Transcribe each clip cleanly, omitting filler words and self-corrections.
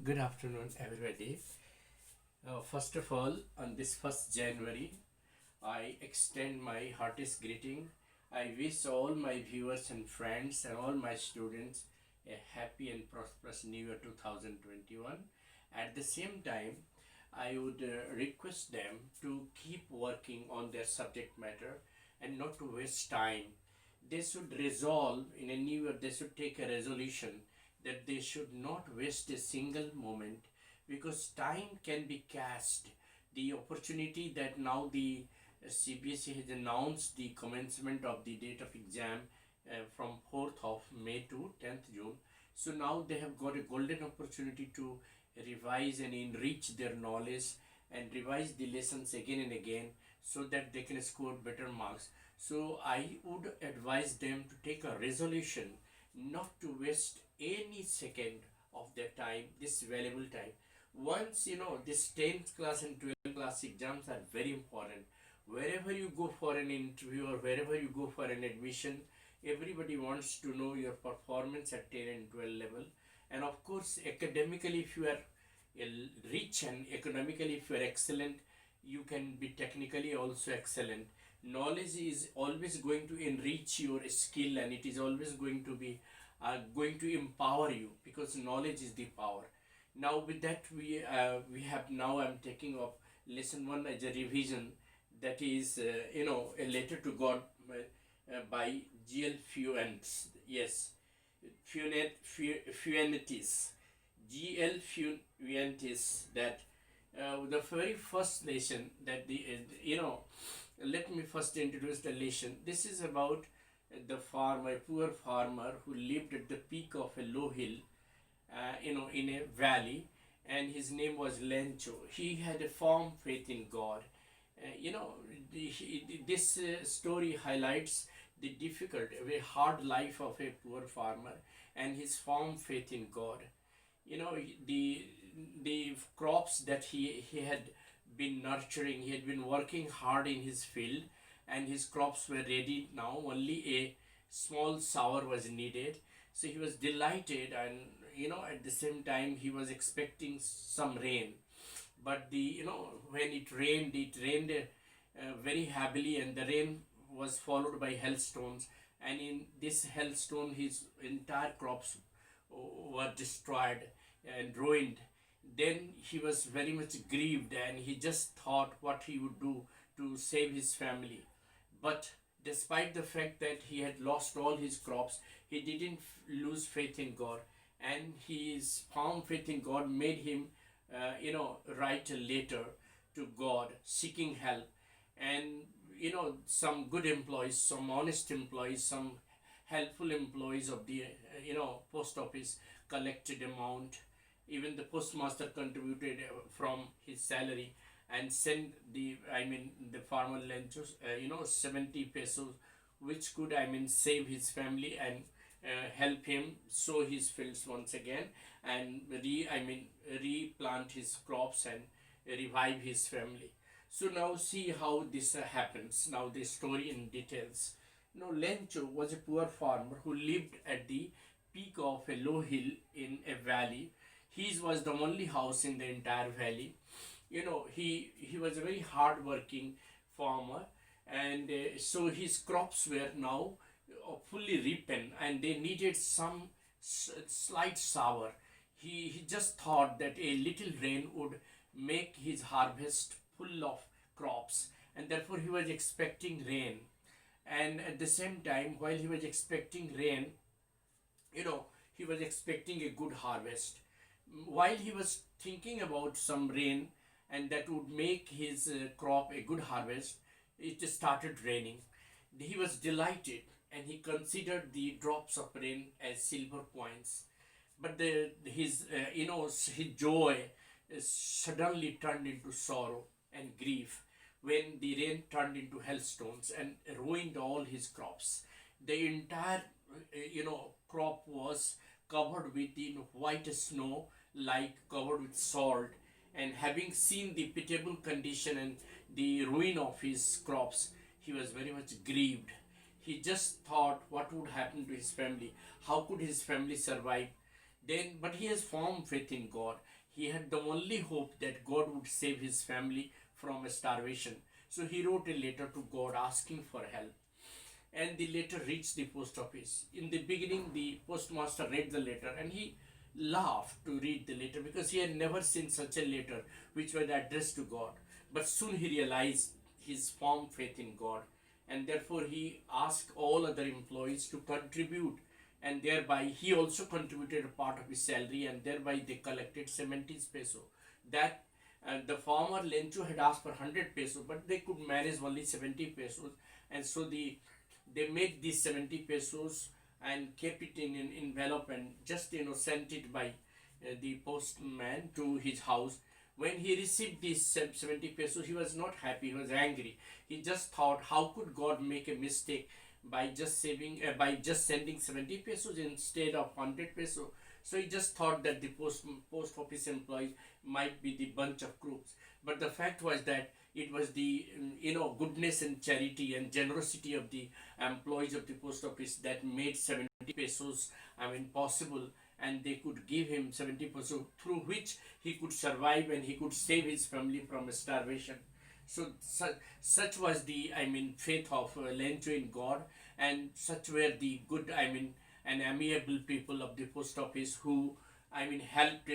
Good afternoon, everybody. First of all, on this 1st January, I extend my heartiest greeting. I wish all my viewers and friends and all my students a happy and prosperous New Year 2021. At the same time, I would request them to keep working on their subject matter and not to waste time. They should resolve in a new year, they should take a resolution that they should not waste a single moment because time can be cast. The opportunity that now the CBSE has announced the commencement of the date of exam from 4th of May to 10th June. So now they have got a golden opportunity to revise and enrich their knowledge and revise the lessons again and again so that they can score better marks. So I would advise them to take a resolution not to waste any second of their time, this valuable time. Once this 10th class and 12th class exams are very important. Wherever you go for an interview or wherever you go for an admission, everybody wants to know your performance at 10 and 12 level. And of course, academically, if you are rich and economically, if you are excellent, you can be technically also excellent. Knowledge is always going to enrich your skill and it is always going to empower you because knowledge is the power. Now with that we have now I'm taking up lesson 1 as a revision, that is a letter to God by G.L. Fuentes. Yes, Fuentes. G.L. Fuentes. That the very first lesson that let me first introduce the lesson. This is about the farmer, a poor farmer who lived at the peak of a low hill, in a valley, and his name was Lencho. He had a firm faith in God. This story highlights the difficult, very hard life of a poor farmer and his firm faith in God. The crops that he had been nurturing, he had been working hard in his field, and his crops were ready now. Only a small shower was needed. So he was delighted, and at the same time he was expecting some rain. But when it rained very heavily, and the rain was followed by hailstones. And in this hailstone, his entire crops were destroyed and ruined. Then he was very much grieved, and he just thought what he would do to save his family. But despite the fact that he had lost all his crops, he didn't lose faith in God, and his firm faith in God made him, write a letter to God seeking help. And some good employees, some honest employees, some helpful employees of the post office collected amount. Even the postmaster contributed from his salary and sent the farmer Lenchos 70 pesos, which could save his family and help him sow his fields once again and replant his crops and revive his family. So now see how this happens. Now the story in details. Lencho was a poor farmer who lived at the peak of a low hill in a valley. His was the only house in the entire valley. He was a very hard working farmer, and so his crops were now fully ripened, and they needed some slight shower. He just thought that a little rain would make his harvest full of crops, and therefore he was expecting rain. And at the same time, while he was expecting rain, he was expecting a good harvest. While he was thinking about some rain and that would make his crop a good harvest, it started raining. He was delighted, and he considered the drops of rain as silver coins. But his joy suddenly turned into sorrow and grief when the rain turned into hailstones and ruined all his crops. The entire crop was covered with white snow, like covered with salt. And having seen the pitiable condition and the ruin of his crops, he was very much grieved. He just thought what would happen to his family, how could his family survive. Then, but he has firm faith in God. He had the only hope that God would save his family from starvation. So he wrote a letter to God asking for help. And the letter reached the post office. In the beginning, the postmaster read the letter and he laughed to read the letter because he had never seen such a letter which was addressed to God. But soon he realized his firm faith in God, and therefore he asked all other employees to contribute, and thereby he also contributed a part of his salary, and thereby they collected 70 peso. That the farmer Lencho had asked for 100 peso, but they could manage only 70 pesos, and so they made these 70 pesos and kept it in an envelope and just sent it by the postman to his house. When he received these 70 pesos, he was not happy, he was angry. He just thought, how could God make a mistake by just sending 70 pesos instead of 100 pesos? So he just thought that the post office employees might be the bunch of crooks. But the fact was that it was the goodness and charity and generosity of the employees of the post office that made 70 pesos possible, and they could give him 70 pesos through which he could survive and he could save his family from starvation. So such was the faith of Lencho in God, and such were the good and amiable people of the post office who helped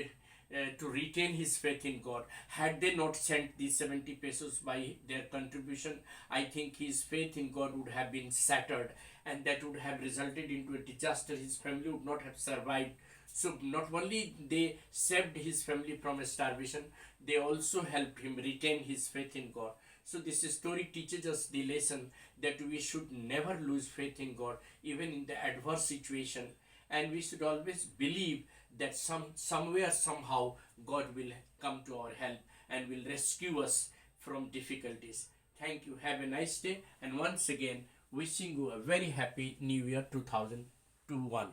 to retain his faith in God. Had they not sent these 70 pesos by their contribution, I think his faith in God would have been shattered, and that would have resulted into a disaster. His family would not have survived. So not only they saved his family from starvation, they also helped him retain his faith in God. So this story teaches us the lesson that we should never lose faith in God, even in the adverse situation, and we should always believe that somewhere somehow God will come to our help and will rescue us from difficulties. Thank you. Have a nice day, and once again wishing you a very happy New Year 2021.